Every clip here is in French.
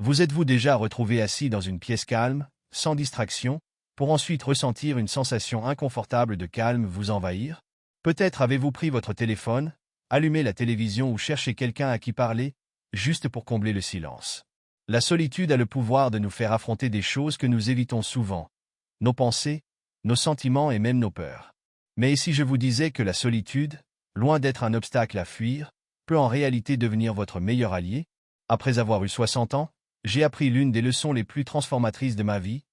Vous êtes-vous déjà retrouvé assis dans une pièce calme, sans distraction, pour ensuite ressentir une sensation inconfortable de calme vous envahir? Peut-être avez-vous pris votre téléphone, allumé la télévision ou cherché quelqu'un à qui parler, juste pour combler le silence. La solitude a le pouvoir de nous faire affronter des choses que nous évitons souvent. Nos pensées, nos sentiments et même nos peurs. Mais et si je vous disais que la solitude, loin d'être un obstacle à fuir, peut en réalité devenir votre meilleur allié? Après avoir eu 60 ans, j'ai appris l'une des leçons les plus transformatrices de ma vie,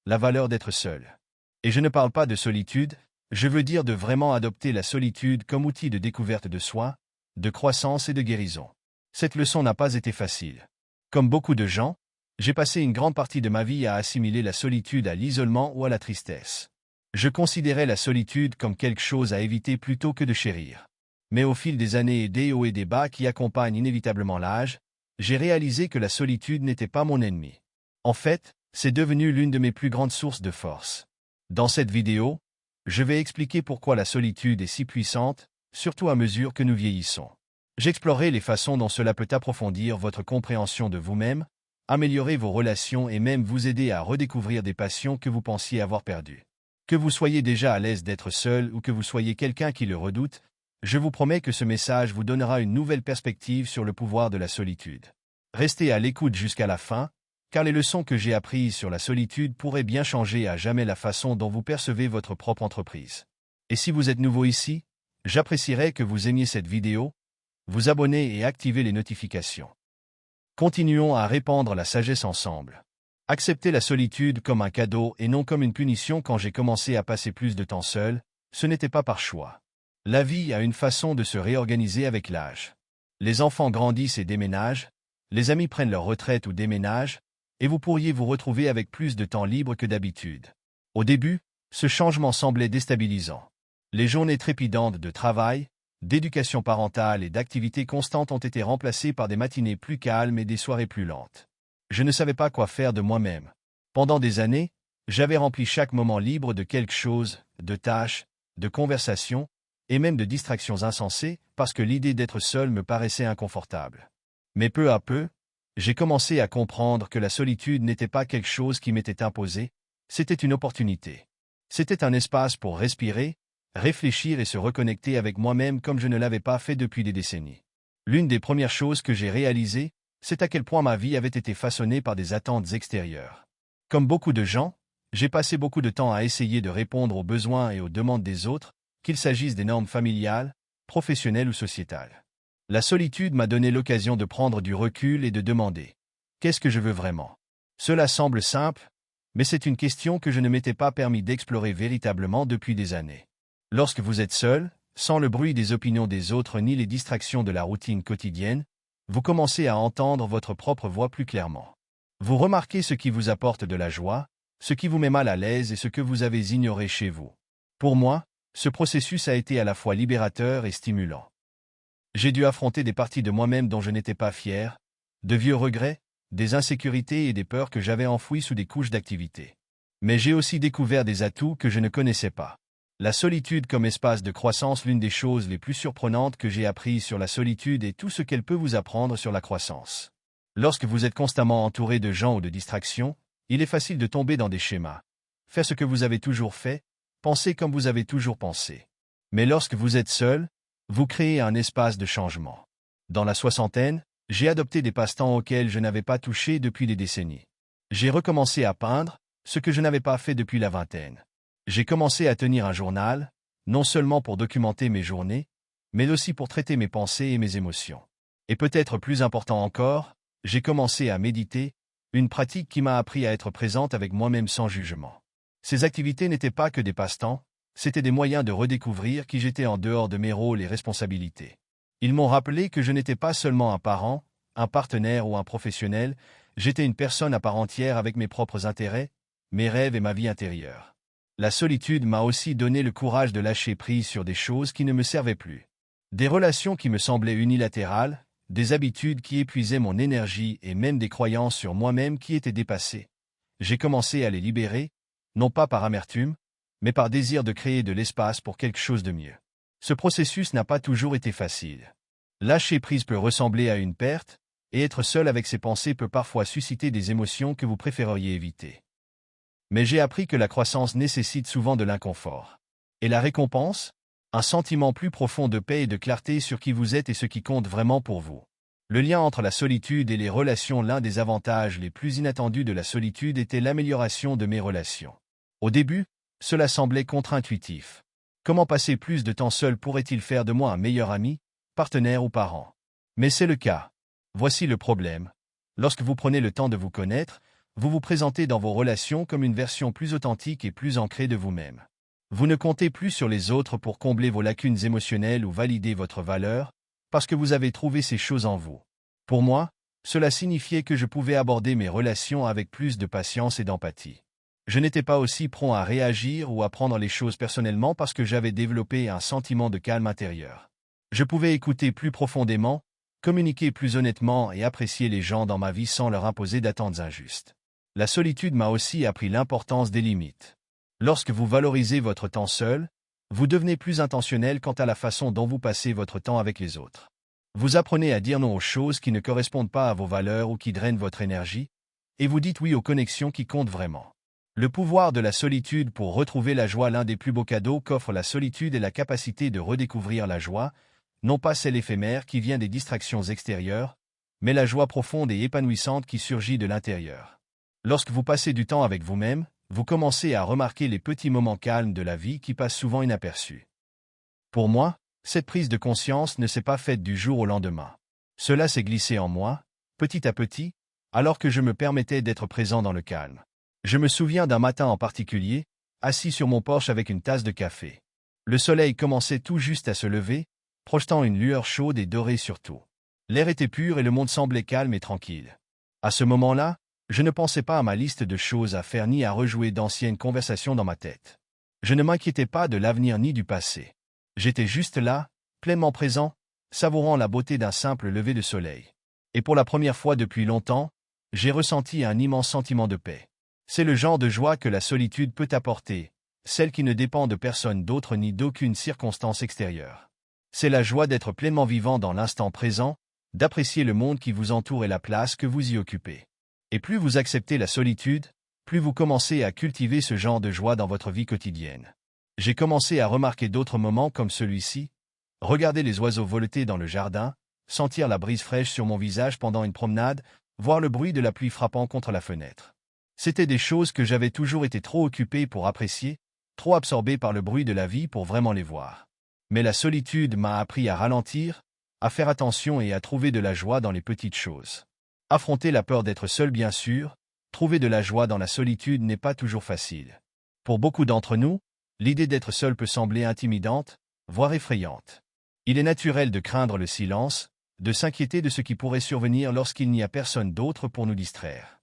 la valeur d'être seul. Et je ne parle pas de solitude, je veux dire de vraiment adopter la solitude comme outil de découverte de soi, de croissance et de guérison. Cette leçon n'a pas été facile. Comme beaucoup de gens, j'ai passé une grande partie de ma vie à assimiler la solitude à l'isolement ou à la tristesse. Je considérais la solitude comme quelque chose à éviter plutôt que de chérir. Mais au fil des années et des hauts et des bas qui accompagnent inévitablement l'âge, j'ai réalisé que la solitude n'était pas mon ennemi. En fait, c'est devenu l'une de mes plus grandes sources de force. Dans cette vidéo, je vais expliquer pourquoi la solitude est si puissante, surtout à mesure que nous vieillissons. J'explorerai les façons dont cela peut approfondir votre compréhension de vous-même, améliorer vos relations et même vous aider à redécouvrir des passions que vous pensiez avoir perdues. Que vous soyez déjà à l'aise d'être seul ou que vous soyez quelqu'un qui le redoute, je vous promets que ce message vous donnera une nouvelle perspective sur le pouvoir de la solitude. Restez à l'écoute jusqu'à la fin, car les leçons que j'ai apprises sur la solitude pourraient bien changer à jamais la façon dont vous percevez votre propre entreprise. Et si vous êtes nouveau ici, j'apprécierais que vous aimiez cette vidéo, vous abonner et activer les notifications. Continuons à répandre la sagesse ensemble. Accepter la solitude comme un cadeau et non comme une punition. Quand j'ai commencé à passer plus de temps seul, ce n'était pas par choix. La vie a une façon de se réorganiser avec l'âge. Les enfants grandissent et déménagent, les amis prennent leur retraite ou déménagent, et vous pourriez vous retrouver avec plus de temps libre que d'habitude. Au début, ce changement semblait déstabilisant. Les journées trépidantes de travail, d'éducation parentale et d'activités constantes ont été remplacées par des matinées plus calmes et des soirées plus lentes. Je ne savais pas quoi faire de moi-même. Pendant des années, j'avais rempli chaque moment libre de quelque chose, de tâches, de conversations, et même de distractions insensées, parce que l'idée d'être seul me paraissait inconfortable. Mais peu à peu, j'ai commencé à comprendre que la solitude n'était pas quelque chose qui m'était imposé, c'était une opportunité. C'était un espace pour respirer, réfléchir et se reconnecter avec moi-même comme je ne l'avais pas fait depuis des décennies. L'une des premières choses que j'ai réalisées, c'est à quel point ma vie avait été façonnée par des attentes extérieures. Comme beaucoup de gens, j'ai passé beaucoup de temps à essayer de répondre aux besoins et aux demandes des autres, qu'il s'agisse des normes familiales, professionnelles ou sociétales. La solitude m'a donné l'occasion de prendre du recul et de demander « Qu'est-ce que je veux vraiment ?» Cela semble simple, mais c'est une question que je ne m'étais pas permis d'explorer véritablement depuis des années. Lorsque vous êtes seul, sans le bruit des opinions des autres ni les distractions de la routine quotidienne, vous commencez à entendre votre propre voix plus clairement. Vous remarquez ce qui vous apporte de la joie, ce qui vous met mal à l'aise et ce que vous avez ignoré chez vous. Pour moi, ce processus a été à la fois libérateur et stimulant. J'ai dû affronter des parties de moi-même dont je n'étais pas fier, de vieux regrets, des insécurités et des peurs que j'avais enfouies sous des couches d'activité. Mais j'ai aussi découvert des atouts que je ne connaissais pas. La solitude comme espace de croissance. L'une des choses les plus surprenantes que j'ai apprises sur la solitude est tout ce qu'elle peut vous apprendre sur la croissance. Lorsque vous êtes constamment entouré de gens ou de distractions, il est facile de tomber dans des schémas. Faire ce que vous avez toujours fait, penser comme vous avez toujours pensé. Mais lorsque vous êtes seul, vous créez un espace de changement. Dans la soixantaine, j'ai adopté des passe-temps auxquels je n'avais pas touché depuis des décennies. J'ai recommencé à peindre, ce que je n'avais pas fait depuis la vingtaine. J'ai commencé à tenir un journal, non seulement pour documenter mes journées, mais aussi pour traiter mes pensées et mes émotions. Et peut-être plus important encore, j'ai commencé à méditer, une pratique qui m'a appris à être présente avec moi-même sans jugement. Ces activités n'étaient pas que des passe-temps, c'étaient des moyens de redécouvrir qui j'étais en dehors de mes rôles et responsabilités. Ils m'ont rappelé que je n'étais pas seulement un parent, un partenaire ou un professionnel, j'étais une personne à part entière avec mes propres intérêts, mes rêves et ma vie intérieure. La solitude m'a aussi donné le courage de lâcher prise sur des choses qui ne me servaient plus. Des relations qui me semblaient unilatérales, des habitudes qui épuisaient mon énergie et même des croyances sur moi-même qui étaient dépassées. J'ai commencé à les libérer, non pas par amertume, mais par désir de créer de l'espace pour quelque chose de mieux. Ce processus n'a pas toujours été facile. Lâcher prise peut ressembler à une perte, et être seul avec ses pensées peut parfois susciter des émotions que vous préféreriez éviter. Mais j'ai appris que la croissance nécessite souvent de l'inconfort. Et la récompense? Un sentiment plus profond de paix et de clarté sur qui vous êtes et ce qui compte vraiment pour vous. Le lien entre la solitude et les relations. L'un des avantages les plus inattendus de la solitude était l'amélioration de mes relations. Au début, cela semblait contre-intuitif. Comment passer plus de temps seul pourrait-il faire de moi un meilleur ami, partenaire ou parent? Mais c'est le cas. Voici le problème. Lorsque vous prenez le temps de vous connaître, vous vous présentez dans vos relations comme une version plus authentique et plus ancrée de vous-même. Vous ne comptez plus sur les autres pour combler vos lacunes émotionnelles ou valider votre valeur, parce que vous avez trouvé ces choses en vous. Pour moi, cela signifiait que je pouvais aborder mes relations avec plus de patience et d'empathie. Je n'étais pas aussi prompt à réagir ou à prendre les choses personnellement parce que j'avais développé un sentiment de calme intérieur. Je pouvais écouter plus profondément, communiquer plus honnêtement et apprécier les gens dans ma vie sans leur imposer d'attentes injustes. La solitude m'a aussi appris l'importance des limites. Lorsque vous valorisez votre temps seul, vous devenez plus intentionnel quant à la façon dont vous passez votre temps avec les autres. Vous apprenez à dire non aux choses qui ne correspondent pas à vos valeurs ou qui drainent votre énergie, et vous dites oui aux connexions qui comptent vraiment. Le pouvoir de la solitude pour retrouver la joie. L'un des plus beaux cadeaux qu'offre la solitude est la capacité de redécouvrir la joie, non pas celle éphémère qui vient des distractions extérieures, mais la joie profonde et épanouissante qui surgit de l'intérieur. Lorsque vous passez du temps avec vous-même, vous commencez à remarquer les petits moments calmes de la vie qui passent souvent inaperçus. Pour moi, cette prise de conscience ne s'est pas faite du jour au lendemain. Cela s'est glissé en moi, petit à petit, alors que je me permettais d'être présent dans le calme. Je me souviens d'un matin en particulier, assis sur mon porche avec une tasse de café. Le soleil commençait tout juste à se lever, projetant une lueur chaude et dorée sur tout. L'air était pur et le monde semblait calme et tranquille. À ce moment-là, je ne pensais pas à ma liste de choses à faire ni à rejouer d'anciennes conversations dans ma tête. Je ne m'inquiétais pas de l'avenir ni du passé. J'étais juste là, pleinement présent, savourant la beauté d'un simple lever de soleil. Et pour la première fois depuis longtemps, j'ai ressenti un immense sentiment de paix. C'est le genre de joie que la solitude peut apporter, celle qui ne dépend de personne d'autre ni d'aucune circonstance extérieure. C'est la joie d'être pleinement vivant dans l'instant présent, d'apprécier le monde qui vous entoure et la place que vous y occupez. Et plus vous acceptez la solitude, plus vous commencez à cultiver ce genre de joie dans votre vie quotidienne. J'ai commencé à remarquer d'autres moments comme celui-ci, regarder les oiseaux voleter dans le jardin, sentir la brise fraîche sur mon visage pendant une promenade, voir le bruit de la pluie frappant contre la fenêtre. C'étaient des choses que j'avais toujours été trop occupé pour apprécier, trop absorbé par le bruit de la vie pour vraiment les voir. Mais la solitude m'a appris à ralentir, à faire attention et à trouver de la joie dans les petites choses. Affronter la peur d'être seul, bien sûr, trouver de la joie dans la solitude n'est pas toujours facile. Pour beaucoup d'entre nous, l'idée d'être seul peut sembler intimidante, voire effrayante. Il est naturel de craindre le silence, de s'inquiéter de ce qui pourrait survenir lorsqu'il n'y a personne d'autre pour nous distraire.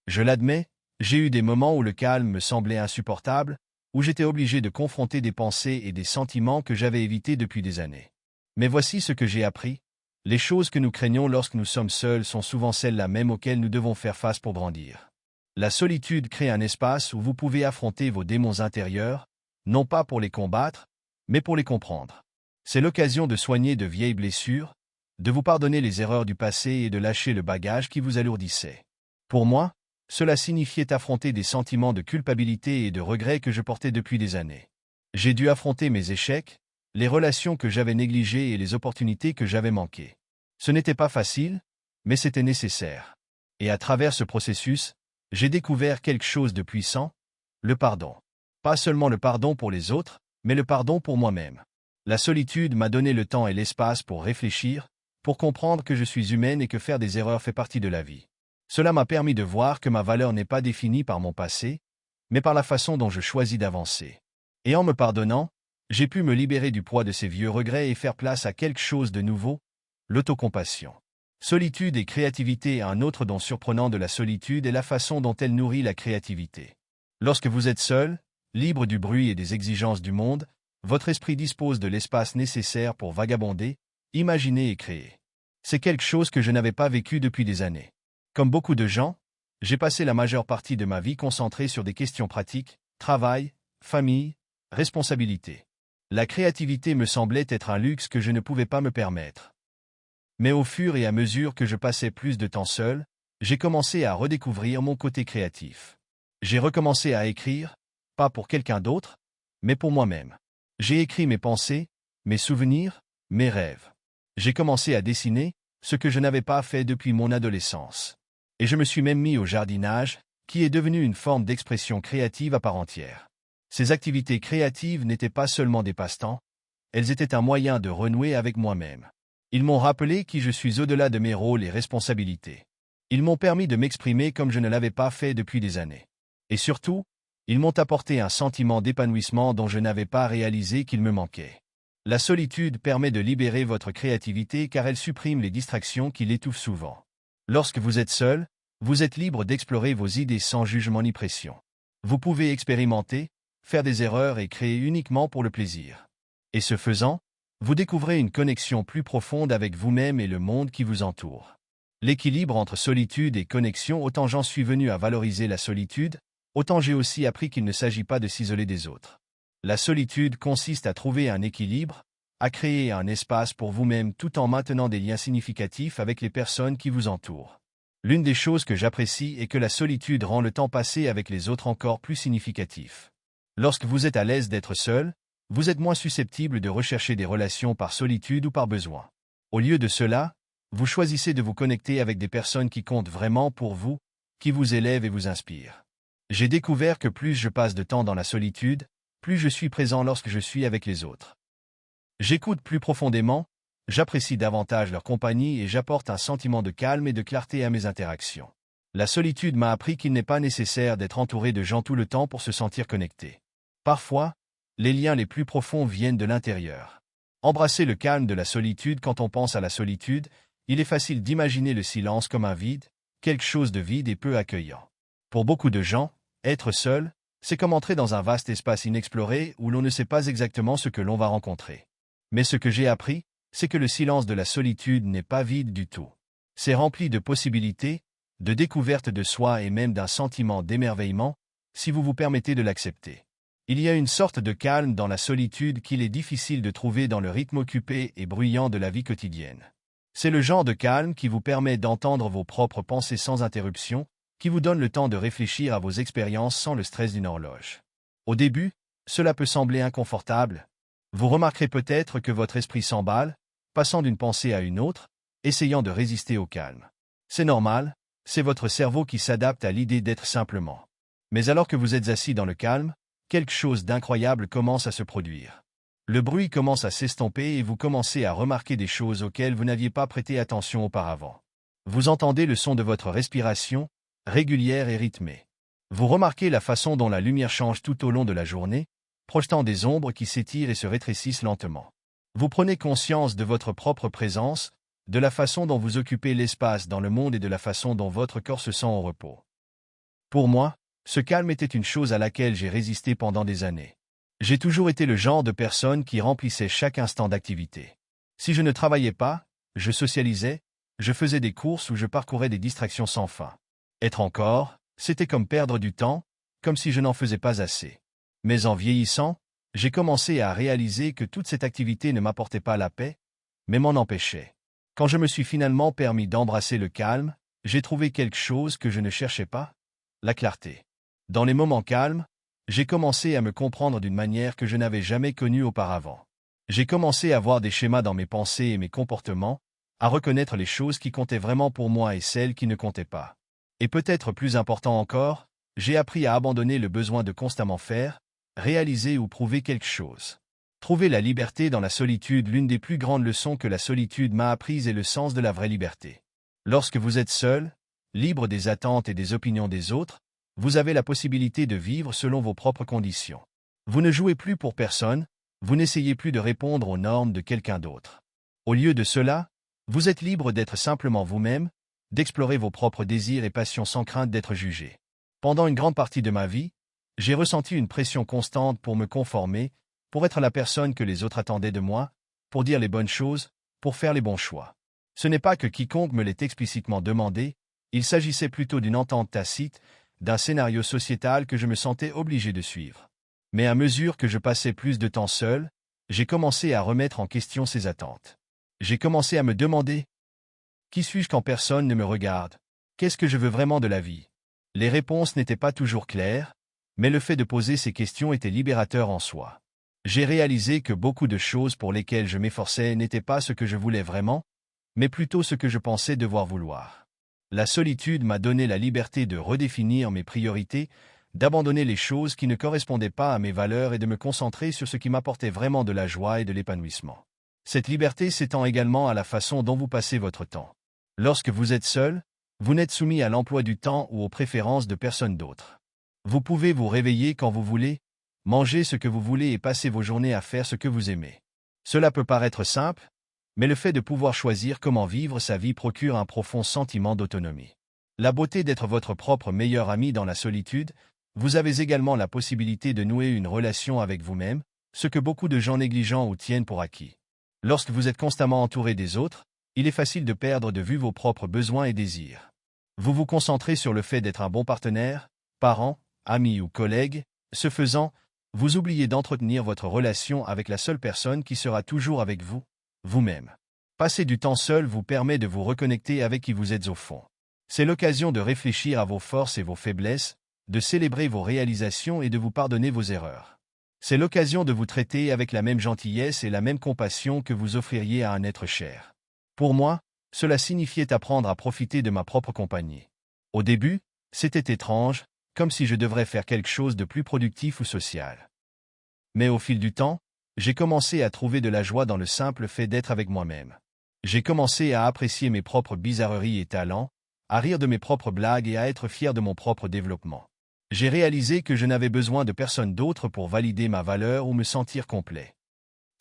Je l'admets, j'ai eu des moments où le calme me semblait insupportable, où j'étais obligé de confronter des pensées et des sentiments que j'avais évités depuis des années. Mais voici ce que j'ai appris. Les choses que nous craignons lorsque nous sommes seuls sont souvent celles-là même auxquelles nous devons faire face pour grandir. La solitude crée un espace où vous pouvez affronter vos démons intérieurs, non pas pour les combattre, mais pour les comprendre. C'est l'occasion de soigner de vieilles blessures, de vous pardonner les erreurs du passé et de lâcher le bagage qui vous alourdissait. Pour moi, cela signifiait affronter des sentiments de culpabilité et de regret que je portais depuis des années. J'ai dû affronter mes échecs, les relations que j'avais négligées et les opportunités que j'avais manquées. Ce n'était pas facile, mais c'était nécessaire. Et à travers ce processus, j'ai découvert quelque chose de puissant, le pardon. Pas seulement le pardon pour les autres, mais le pardon pour moi-même. La solitude m'a donné le temps et l'espace pour réfléchir, pour comprendre que je suis humaine et que faire des erreurs fait partie de la vie. Cela m'a permis de voir que ma valeur n'est pas définie par mon passé, mais par la façon dont je choisis d'avancer. Et en me pardonnant, j'ai pu me libérer du poids de ces vieux regrets et faire place à quelque chose de nouveau, l'autocompassion. Solitude et créativité. Un autre don surprenant de la solitude est la façon dont elle nourrit la créativité. Lorsque vous êtes seul, libre du bruit et des exigences du monde, votre esprit dispose de l'espace nécessaire pour vagabonder, imaginer et créer. C'est quelque chose que je n'avais pas vécu depuis des années. Comme beaucoup de gens, j'ai passé la majeure partie de ma vie concentrée sur des questions pratiques, travail, famille, responsabilité. La créativité me semblait être un luxe que je ne pouvais pas me permettre. Mais au fur et à mesure que je passais plus de temps seul, j'ai commencé à redécouvrir mon côté créatif. J'ai recommencé à écrire, pas pour quelqu'un d'autre, mais pour moi-même. J'ai écrit mes pensées, mes souvenirs, mes rêves. J'ai commencé à dessiner, ce que je n'avais pas fait depuis mon adolescence. Et je me suis même mis au jardinage, qui est devenu une forme d'expression créative à part entière. Ces activités créatives n'étaient pas seulement des passe-temps, elles étaient un moyen de renouer avec moi-même. Ils m'ont rappelé qui je suis au-delà de mes rôles et responsabilités. Ils m'ont permis de m'exprimer comme je ne l'avais pas fait depuis des années. Et surtout, ils m'ont apporté un sentiment d'épanouissement dont je n'avais pas réalisé qu'il me manquait. La solitude permet de libérer votre créativité car elle supprime les distractions qui l'étouffent souvent. Lorsque vous êtes seul, vous êtes libre d'explorer vos idées sans jugement ni pression. Vous pouvez expérimenter, faire des erreurs et créer uniquement pour le plaisir. Et ce faisant, vous découvrez une connexion plus profonde avec vous-même et le monde qui vous entoure. L'équilibre entre solitude et connexion, autant j'en suis venu à valoriser la solitude, autant j'ai aussi appris qu'il ne s'agit pas de s'isoler des autres. La solitude consiste à trouver un équilibre, à créer un espace pour vous-même tout en maintenant des liens significatifs avec les personnes qui vous entourent. L'une des choses que j'apprécie est que la solitude rend le temps passé avec les autres encore plus significatif. Lorsque vous êtes à l'aise d'être seul, vous êtes moins susceptible de rechercher des relations par solitude ou par besoin. Au lieu de cela, vous choisissez de vous connecter avec des personnes qui comptent vraiment pour vous, qui vous élèvent et vous inspirent. J'ai découvert que plus je passe de temps dans la solitude, plus je suis présent lorsque je suis avec les autres. J'écoute plus profondément, j'apprécie davantage leur compagnie et j'apporte un sentiment de calme et de clarté à mes interactions. La solitude m'a appris qu'il n'est pas nécessaire d'être entouré de gens tout le temps pour se sentir connecté. Parfois, les liens les plus profonds viennent de l'intérieur. Embrasser le calme de la solitude. Quand on pense à la solitude, il est facile d'imaginer le silence comme un vide, quelque chose de vide et peu accueillant. Pour beaucoup de gens, être seul, c'est comme entrer dans un vaste espace inexploré où l'on ne sait pas exactement ce que l'on va rencontrer. Mais ce que j'ai appris, c'est que le silence de la solitude n'est pas vide du tout. C'est rempli de possibilités, de découverte de soi et même d'un sentiment d'émerveillement, si vous vous permettez de l'accepter. Il y a une sorte de calme dans la solitude qu'il est difficile de trouver dans le rythme occupé et bruyant de la vie quotidienne. C'est le genre de calme qui vous permet d'entendre vos propres pensées sans interruption, qui vous donne le temps de réfléchir à vos expériences sans le stress d'une horloge. Au début, cela peut sembler inconfortable. Vous remarquerez peut-être que votre esprit s'emballe, passant d'une pensée à une autre, essayant de résister au calme. C'est normal, c'est votre cerveau qui s'adapte à l'idée d'être simplement. Mais alors que vous êtes assis dans le calme, quelque chose d'incroyable commence à se produire. Le bruit commence à s'estomper et vous commencez à remarquer des choses auxquelles vous n'aviez pas prêté attention auparavant. Vous entendez le son de votre respiration, régulière et rythmée. Vous remarquez la façon dont la lumière change tout au long de la journée, projetant des ombres qui s'étirent et se rétrécissent lentement. Vous prenez conscience de votre propre présence, de la façon dont vous occupez l'espace dans le monde et de la façon dont votre corps se sent au repos. Pour moi, ce calme était une chose à laquelle j'ai résisté pendant des années. J'ai toujours été le genre de personne qui remplissait chaque instant d'activité. Si je ne travaillais pas, je socialisais, je faisais des courses ou je parcourais des distractions sans fin. Être encore, c'était comme perdre du temps, comme si je n'en faisais pas assez. Mais en vieillissant, j'ai commencé à réaliser que toute cette activité ne m'apportait pas la paix, mais m'en empêchait. Quand je me suis finalement permis d'embrasser le calme, j'ai trouvé quelque chose que je ne cherchais pas, la clarté. Dans les moments calmes, j'ai commencé à me comprendre d'une manière que je n'avais jamais connue auparavant. J'ai commencé à voir des schémas dans mes pensées et mes comportements, à reconnaître les choses qui comptaient vraiment pour moi et celles qui ne comptaient pas. Et peut-être plus important encore, j'ai appris à abandonner le besoin de constamment faire, réaliser ou prouver quelque chose. Trouver la liberté dans la solitude. L'une des plus grandes leçons que la solitude m'a apprises est le sens de la vraie liberté. Lorsque vous êtes seul, libre des attentes et des opinions des autres, vous avez la possibilité de vivre selon vos propres conditions. Vous ne jouez plus pour personne, vous n'essayez plus de répondre aux normes de quelqu'un d'autre. Au lieu de cela, vous êtes libre d'être simplement vous-même, d'explorer vos propres désirs et passions sans crainte d'être jugé. Pendant une grande partie de ma vie, j'ai ressenti une pression constante pour me conformer, pour être la personne que les autres attendaient de moi, pour dire les bonnes choses, pour faire les bons choix. Ce n'est pas que quiconque me l'ait explicitement demandé, il s'agissait plutôt d'une entente tacite, d'un scénario sociétal que je me sentais obligé de suivre. Mais à mesure que je passais plus de temps seul, j'ai commencé à remettre en question ces attentes. J'ai commencé à me demander, Qui suis-je quand personne ne me regarde? Qu'est-ce que je veux vraiment de la vie? Les réponses n'étaient pas toujours claires, mais le fait de poser ces questions était libérateur en soi. J'ai réalisé que beaucoup de choses pour lesquelles je m'efforçais n'étaient pas ce que je voulais vraiment, mais plutôt ce que je pensais devoir vouloir. La solitude m'a donné la liberté de redéfinir mes priorités, d'abandonner les choses qui ne correspondaient pas à mes valeurs et de me concentrer sur ce qui m'apportait vraiment de la joie et de l'épanouissement. Cette liberté s'étend également à la façon dont vous passez votre temps. Lorsque vous êtes seul, vous n'êtes soumis à l'emploi du temps ou aux préférences de personne d'autre. Vous pouvez vous réveiller quand vous voulez, manger ce que vous voulez et passer vos journées à faire ce que vous aimez. Cela peut paraître simple, mais le fait de pouvoir choisir comment vivre sa vie procure un profond sentiment d'autonomie. La beauté d'être votre propre meilleur ami dans la solitude, vous avez également la possibilité de nouer une relation avec vous-même, ce que beaucoup de gens négligent ou tiennent pour acquis. Lorsque vous êtes constamment entouré des autres, il est facile de perdre de vue vos propres besoins et désirs. Vous vous concentrez sur le fait d'être un bon partenaire, parent, ami ou collègue, ce faisant, vous oubliez d'entretenir votre relation avec la seule personne qui sera toujours avec vous, vous-même. Passer du temps seul vous permet de vous reconnecter avec qui vous êtes au fond. C'est l'occasion de réfléchir à vos forces et vos faiblesses, de célébrer vos réalisations et de vous pardonner vos erreurs. C'est l'occasion de vous traiter avec la même gentillesse et la même compassion que vous offririez à un être cher. Pour moi, cela signifiait apprendre à profiter de ma propre compagnie. Au début, c'était étrange, comme si je devrais faire quelque chose de plus productif ou social. Mais au fil du temps, j'ai commencé à trouver de la joie dans le simple fait d'être avec moi-même. J'ai commencé à apprécier mes propres bizarreries et talents, à rire de mes propres blagues et à être fier de mon propre développement. J'ai réalisé que je n'avais besoin de personne d'autre pour valider ma valeur ou me sentir complet.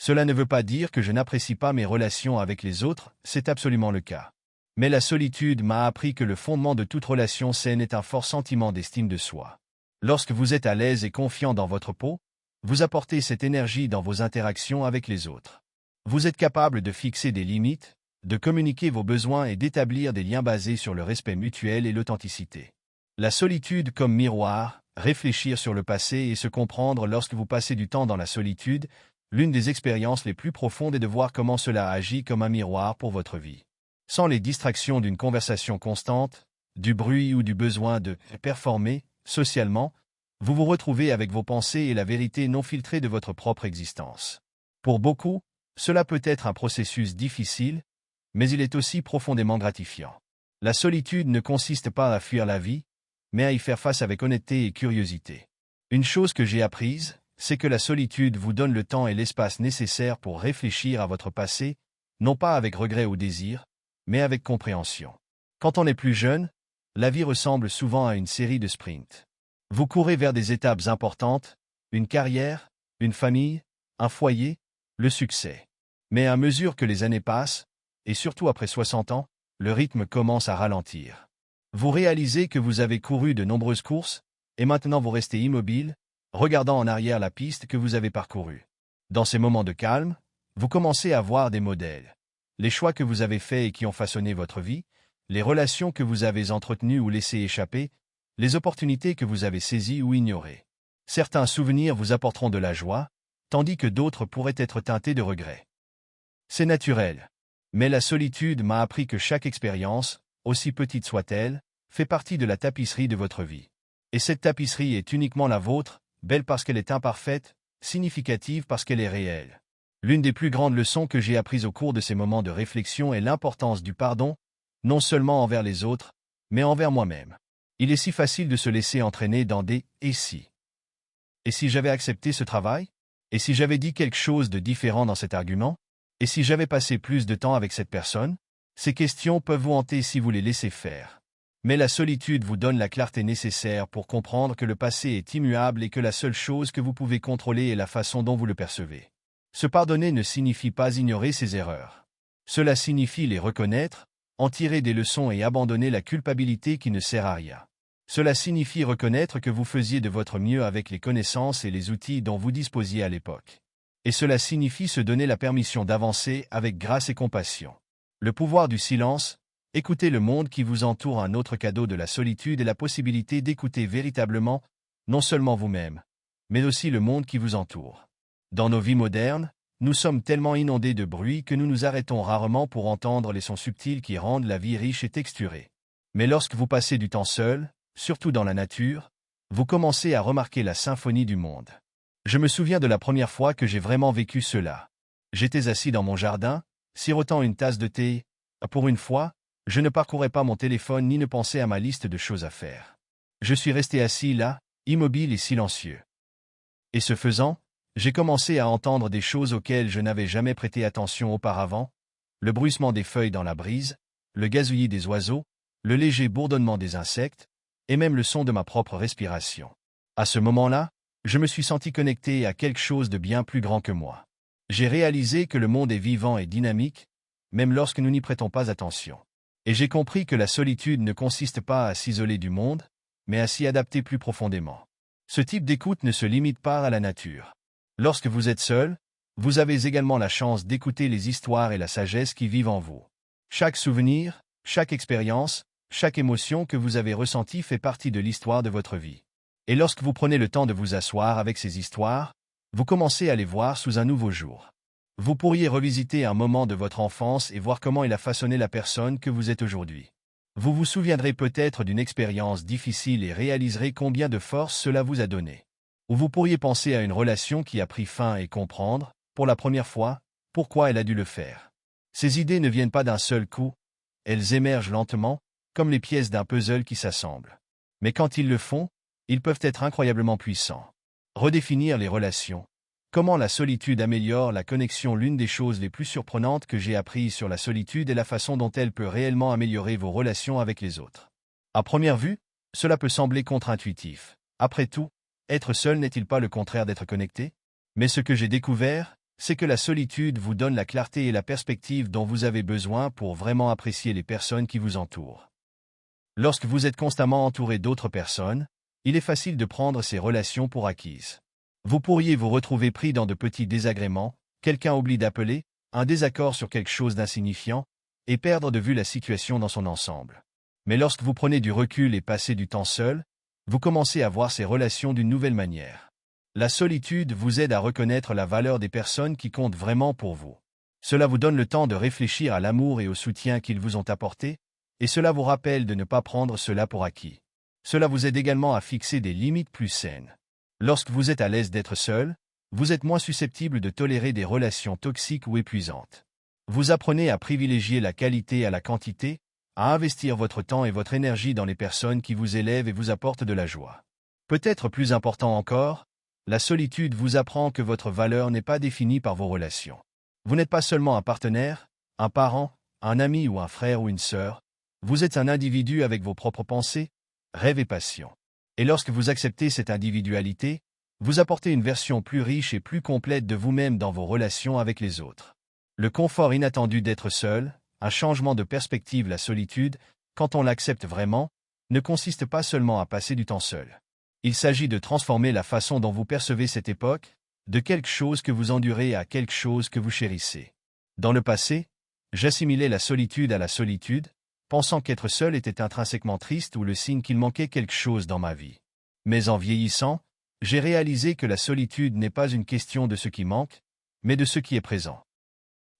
Cela ne veut pas dire que je n'apprécie pas mes relations avec les autres, c'est absolument le cas. Mais la solitude m'a appris que le fondement de toute relation saine est un fort sentiment d'estime de soi. Lorsque vous êtes à l'aise et confiant dans votre peau, vous apportez cette énergie dans vos interactions avec les autres. Vous êtes capable de fixer des limites, de communiquer vos besoins et d'établir des liens basés sur le respect mutuel et l'authenticité. La solitude comme miroir, réfléchir sur le passé et se comprendre lorsque vous passez du temps dans la solitude, l'une des expériences les plus profondes est de voir comment cela agit comme un miroir pour votre vie. Sans les distractions d'une conversation constante, du bruit ou du besoin de performer socialement, vous vous retrouvez avec vos pensées et la vérité non filtrée de votre propre existence. Pour beaucoup, cela peut être un processus difficile, mais il est aussi profondément gratifiant. La solitude ne consiste pas à fuir la vie, mais à y faire face avec honnêteté et curiosité. Une chose que j'ai apprise, c'est que la solitude vous donne le temps et l'espace nécessaires pour réfléchir à votre passé, non pas avec regret ou désir, mais avec compréhension. Quand on est plus jeune, la vie ressemble souvent à une série de sprints. Vous courez vers des étapes importantes, une carrière, une famille, un foyer, le succès. Mais à mesure que les années passent, et surtout après 60 ans, le rythme commence à ralentir. Vous réalisez que vous avez couru de nombreuses courses, et maintenant vous restez immobile, regardant en arrière la piste que vous avez parcourue. Dans ces moments de calme, vous commencez à voir des modèles. Les choix que vous avez faits et qui ont façonné votre vie, les relations que vous avez entretenues ou laissées échapper, les opportunités que vous avez saisies ou ignorées. Certains souvenirs vous apporteront de la joie, tandis que d'autres pourraient être teintés de regrets. C'est naturel. Mais la solitude m'a appris que chaque expérience, aussi petite soit-elle, fait partie de la tapisserie de votre vie. Et cette tapisserie est uniquement la vôtre, belle parce qu'elle est imparfaite, significative parce qu'elle est réelle. L'une des plus grandes leçons que j'ai apprises au cours de ces moments de réflexion est l'importance du pardon, non seulement envers les autres, mais envers moi-même. Il est si facile de se laisser entraîner dans des « et si ». Et si j'avais accepté ce travail? Et si j'avais dit quelque chose de différent dans cet argument? Et si j'avais passé plus de temps avec cette personne? Ces questions peuvent vous hanter si vous les laissez faire. Mais la solitude vous donne la clarté nécessaire pour comprendre que le passé est immuable et que la seule chose que vous pouvez contrôler est la façon dont vous le percevez. Se pardonner ne signifie pas ignorer ses erreurs. Cela signifie les reconnaître, en tirer des leçons et abandonner la culpabilité qui ne sert à rien. Cela signifie reconnaître que vous faisiez de votre mieux avec les connaissances et les outils dont vous disposiez à l'époque. Et cela signifie se donner la permission d'avancer avec grâce et compassion. Le pouvoir du silence, écouter le monde qui vous entoure. Un autre cadeau de la solitude est la possibilité d'écouter véritablement, non seulement vous-même, mais aussi le monde qui vous entoure. Dans nos vies modernes, nous sommes tellement inondés de bruit que nous nous arrêtons rarement pour entendre les sons subtils qui rendent la vie riche et texturée. Mais lorsque vous passez du temps seul, surtout dans la nature, vous commencez à remarquer la symphonie du monde. Je me souviens de la première fois que j'ai vraiment vécu cela. J'étais assis dans mon jardin, sirotant une tasse de thé. Pour une fois, je ne parcourais pas mon téléphone ni ne pensais à ma liste de choses à faire. Je suis resté assis là, immobile et silencieux. Et ce faisant, j'ai commencé à entendre des choses auxquelles je n'avais jamais prêté attention auparavant, le bruissement des feuilles dans la brise, le gazouillis des oiseaux, le léger bourdonnement des insectes, et même le son de ma propre respiration. À ce moment-là, je me suis senti connecté à quelque chose de bien plus grand que moi. J'ai réalisé que le monde est vivant et dynamique, même lorsque nous n'y prêtons pas attention. Et j'ai compris que la solitude ne consiste pas à s'isoler du monde, mais à s'y adapter plus profondément. Ce type d'écoute ne se limite pas à la nature. Lorsque vous êtes seul, vous avez également la chance d'écouter les histoires et la sagesse qui vivent en vous. Chaque souvenir, chaque expérience, chaque émotion que vous avez ressentie fait partie de l'histoire de votre vie. Et lorsque vous prenez le temps de vous asseoir avec ces histoires, vous commencez à les voir sous un nouveau jour. Vous pourriez revisiter un moment de votre enfance et voir comment il a façonné la personne que vous êtes aujourd'hui. Vous vous souviendrez peut-être d'une expérience difficile et réaliserez combien de force cela vous a donné. Ou vous pourriez penser à une relation qui a pris fin et comprendre, pour la première fois, pourquoi elle a dû le faire. Ces idées ne viennent pas d'un seul coup, elles émergent lentement, comme les pièces d'un puzzle qui s'assemblent. Mais quand ils le font, ils peuvent être incroyablement puissants. Redéfinir les relations. Comment la solitude améliore la connexion. L'une des choses les plus surprenantes que j'ai apprises sur la solitude est la façon dont elle peut réellement améliorer vos relations avec les autres. À première vue, cela peut sembler contre-intuitif. Après tout, être seul n'est-il pas le contraire d'être connecté? Mais ce que j'ai découvert, c'est que la solitude vous donne la clarté et la perspective dont vous avez besoin pour vraiment apprécier les personnes qui vous entourent. Lorsque vous êtes constamment entouré d'autres personnes, il est facile de prendre ces relations pour acquises. Vous pourriez vous retrouver pris dans de petits désagréments, quelqu'un oublie d'appeler, un désaccord sur quelque chose d'insignifiant, et perdre de vue la situation dans son ensemble. Mais lorsque vous prenez du recul et passez du temps seul, vous commencez à voir ces relations d'une nouvelle manière. La solitude vous aide à reconnaître la valeur des personnes qui comptent vraiment pour vous. Cela vous donne le temps de réfléchir à l'amour et au soutien qu'ils vous ont apporté, et cela vous rappelle de ne pas prendre cela pour acquis. Cela vous aide également à fixer des limites plus saines. Lorsque vous êtes à l'aise d'être seul, vous êtes moins susceptible de tolérer des relations toxiques ou épuisantes. Vous apprenez à privilégier la qualité à la quantité, à investir votre temps et votre énergie dans les personnes qui vous élèvent et vous apportent de la joie. Peut-être plus important encore, la solitude vous apprend que votre valeur n'est pas définie par vos relations. Vous n'êtes pas seulement un partenaire, un parent, un ami ou un frère ou une sœur, vous êtes un individu avec vos propres pensées, rêves et passions. Et lorsque vous acceptez cette individualité, vous apportez une version plus riche et plus complète de vous-même dans vos relations avec les autres. Le confort inattendu d'être seul, un changement de perspective. La solitude, quand on l'accepte vraiment, ne consiste pas seulement à passer du temps seul. Il s'agit de transformer la façon dont vous percevez cette époque, de quelque chose que vous endurez à quelque chose que vous chérissez. Dans le passé, j'assimilais la solitude à la solitude, pensant qu'être seul était intrinsèquement triste ou le signe qu'il manquait quelque chose dans ma vie. Mais en vieillissant, j'ai réalisé que la solitude n'est pas une question de ce qui manque, mais de ce qui est présent.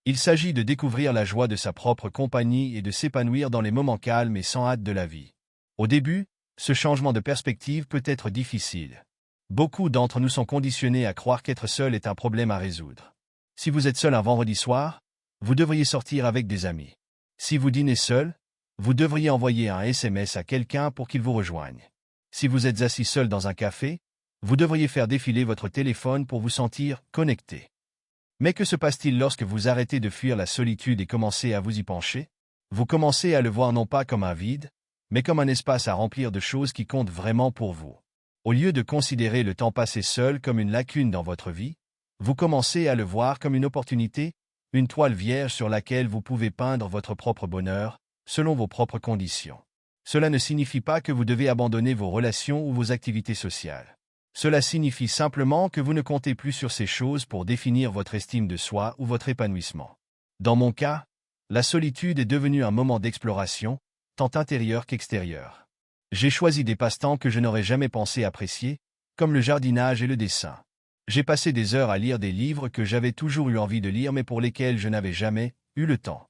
Il s'agit de découvrir la joie de sa propre compagnie et de s'épanouir dans les moments calmes et sans hâte de la vie. Au début, ce changement de perspective peut être difficile. Beaucoup d'entre nous sont conditionnés à croire qu'être seul est un problème à résoudre. Si vous êtes seul un vendredi soir, vous devriez sortir avec des amis. Si vous dînez seul, vous devriez envoyer un SMS à quelqu'un pour qu'il vous rejoigne. Si vous êtes assis seul dans un café, vous devriez faire défiler votre téléphone pour vous sentir connecté. Mais que se passe-t-il lorsque vous arrêtez de fuir la solitude et commencez à vous y pencher? Vous commencez à le voir non pas comme un vide, mais comme un espace à remplir de choses qui comptent vraiment pour vous. Au lieu de considérer le temps passé seul comme une lacune dans votre vie, vous commencez à le voir comme une opportunité, une toile vierge sur laquelle vous pouvez peindre votre propre bonheur, selon vos propres conditions. Cela ne signifie pas que vous devez abandonner vos relations ou vos activités sociales. Cela signifie simplement que vous ne comptez plus sur ces choses pour définir votre estime de soi ou votre épanouissement. Dans mon cas, la solitude est devenue un moment d'exploration, tant intérieur qu'extérieur. J'ai choisi des passe-temps que je n'aurais jamais pensé apprécier, comme le jardinage et le dessin. J'ai passé des heures à lire des livres que j'avais toujours eu envie de lire mais pour lesquels je n'avais jamais eu le temps.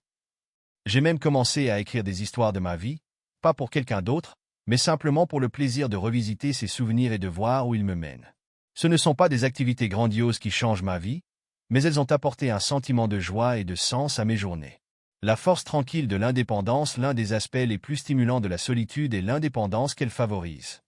J'ai même commencé à écrire des histoires de ma vie, pas pour quelqu'un d'autre, mais simplement pour le plaisir de revisiter ces souvenirs et de voir où ils me mènent. Ce ne sont pas des activités grandioses qui changent ma vie, mais elles ont apporté un sentiment de joie et de sens à mes journées. La force tranquille de l'indépendance, l'un des aspects les plus stimulants de la solitude est l'indépendance qu'elle favorise.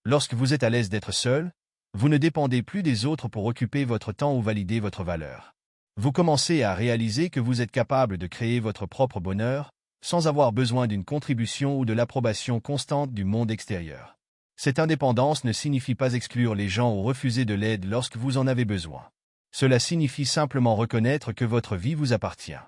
Lorsque vous êtes à l'aise d'être seul, vous ne dépendez plus des autres pour occuper votre temps ou valider votre valeur. Vous commencez à réaliser que vous êtes capable de créer votre propre bonheur, sans avoir besoin d'une contribution ou de l'approbation constante du monde extérieur. Cette indépendance ne signifie pas exclure les gens ou refuser de l'aide lorsque vous en avez besoin. Cela signifie simplement reconnaître que votre vie vous appartient.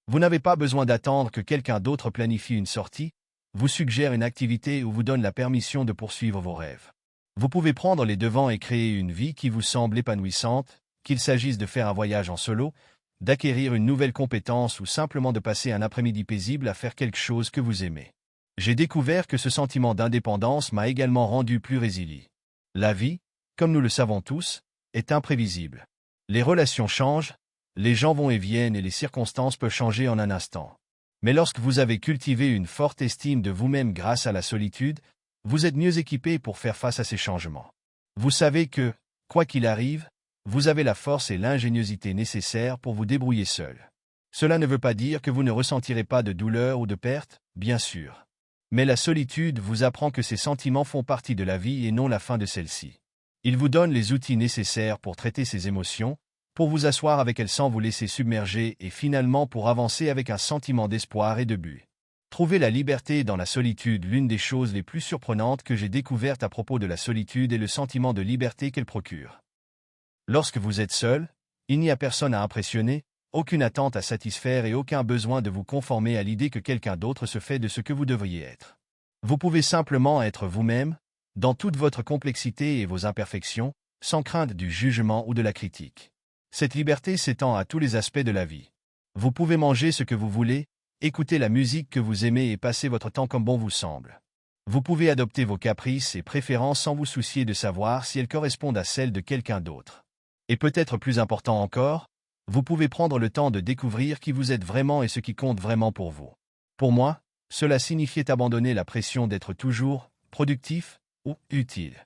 Vous n'avez pas besoin d'attendre que quelqu'un d'autre planifie une sortie, vous suggère une activité ou vous donne la permission de poursuivre vos rêves. Vous pouvez prendre les devants et créer une vie qui vous semble épanouissante, qu'il s'agisse de faire un voyage en solo, d'acquérir une nouvelle compétence ou simplement de passer un après-midi paisible à faire quelque chose que vous aimez. J'ai découvert que ce sentiment d'indépendance m'a également rendu plus résilient. La vie, comme nous le savons tous, est imprévisible. Les relations changent, les gens vont et viennent et les circonstances peuvent changer en un instant. Mais lorsque vous avez cultivé une forte estime de vous-même grâce à la solitude, vous êtes mieux équipé pour faire face à ces changements. Vous savez que, quoi qu'il arrive, vous avez la force et l'ingéniosité nécessaires pour vous débrouiller seul. Cela ne veut pas dire que vous ne ressentirez pas de douleur ou de perte, bien sûr. Mais la solitude vous apprend que ces sentiments font partie de la vie et non la fin de celle-ci. Il vous donne les outils nécessaires pour traiter ces émotions, pour vous asseoir avec elles sans vous laisser submerger et finalement pour avancer avec un sentiment d'espoir et de but. Trouver la liberté dans la solitude. L'une des choses les plus surprenantes que j'ai découvertes à propos de la solitude est le sentiment de liberté qu'elle procure. Lorsque vous êtes seul, il n'y a personne à impressionner, aucune attente à satisfaire et aucun besoin de vous conformer à l'idée que quelqu'un d'autre se fait de ce que vous devriez être. Vous pouvez simplement être vous-même, dans toute votre complexité et vos imperfections, sans crainte du jugement ou de la critique. Cette liberté s'étend à tous les aspects de la vie. Vous pouvez manger ce que vous voulez, écoutez la musique que vous aimez et passez votre temps comme bon vous semble. Vous pouvez adopter vos caprices et préférences sans vous soucier de savoir si elles correspondent à celles de quelqu'un d'autre. Et peut-être plus important encore, vous pouvez prendre le temps de découvrir qui vous êtes vraiment et ce qui compte vraiment pour vous. Pour moi, cela signifiait abandonner la pression d'être toujours productif ou utile.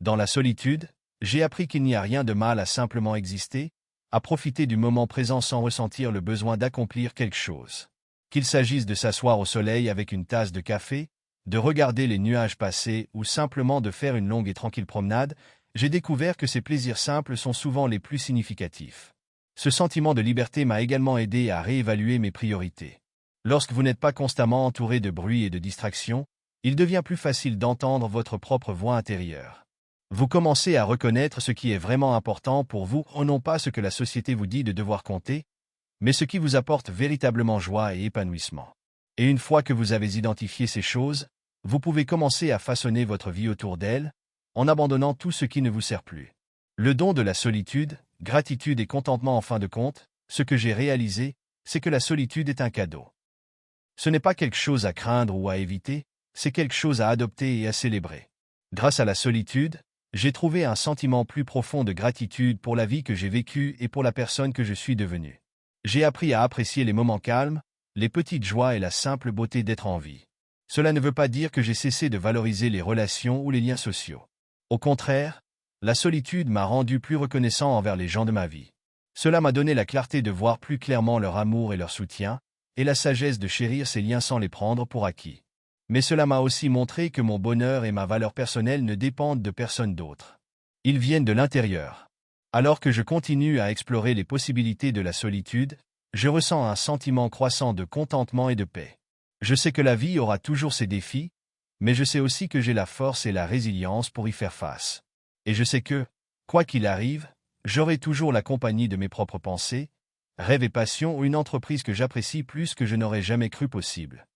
Dans la solitude, j'ai appris qu'il n'y a rien de mal à simplement exister, à profiter du moment présent sans ressentir le besoin d'accomplir quelque chose. Qu'il s'agisse de s'asseoir au soleil avec une tasse de café, de regarder les nuages passer ou simplement de faire une longue et tranquille promenade, j'ai découvert que ces plaisirs simples sont souvent les plus significatifs. Ce sentiment de liberté m'a également aidé à réévaluer mes priorités. Lorsque vous n'êtes pas constamment entouré de bruit et de distractions, il devient plus facile d'entendre votre propre voix intérieure. Vous commencez à reconnaître ce qui est vraiment important pour vous, non pas ce que la société vous dit de devoir compter, mais ce qui vous apporte véritablement joie et épanouissement. Et une fois que vous avez identifié ces choses, vous pouvez commencer à façonner votre vie autour d'elles, en abandonnant tout ce qui ne vous sert plus. Le don de la solitude, gratitude et contentement en fin de compte, ce que j'ai réalisé, c'est que la solitude est un cadeau. Ce n'est pas quelque chose à craindre ou à éviter, c'est quelque chose à adopter et à célébrer. Grâce à la solitude, j'ai trouvé un sentiment plus profond de gratitude pour la vie que j'ai vécue et pour la personne que je suis devenue. J'ai appris à apprécier les moments calmes, les petites joies et la simple beauté d'être en vie. Cela ne veut pas dire que j'ai cessé de valoriser les relations ou les liens sociaux. Au contraire, la solitude m'a rendu plus reconnaissant envers les gens de ma vie. Cela m'a donné la clarté de voir plus clairement leur amour et leur soutien, et la sagesse de chérir ces liens sans les prendre pour acquis. Mais cela m'a aussi montré que mon bonheur et ma valeur personnelle ne dépendent de personne d'autre. Ils viennent de l'intérieur. Alors que je continue à explorer les possibilités de la solitude, je ressens un sentiment croissant de contentement et de paix. Je sais que la vie aura toujours ses défis, mais je sais aussi que j'ai la force et la résilience pour y faire face. Et je sais que, quoi qu'il arrive, j'aurai toujours la compagnie de mes propres pensées, rêves et passions ou une entreprise que j'apprécie plus que je n'aurais jamais cru possible.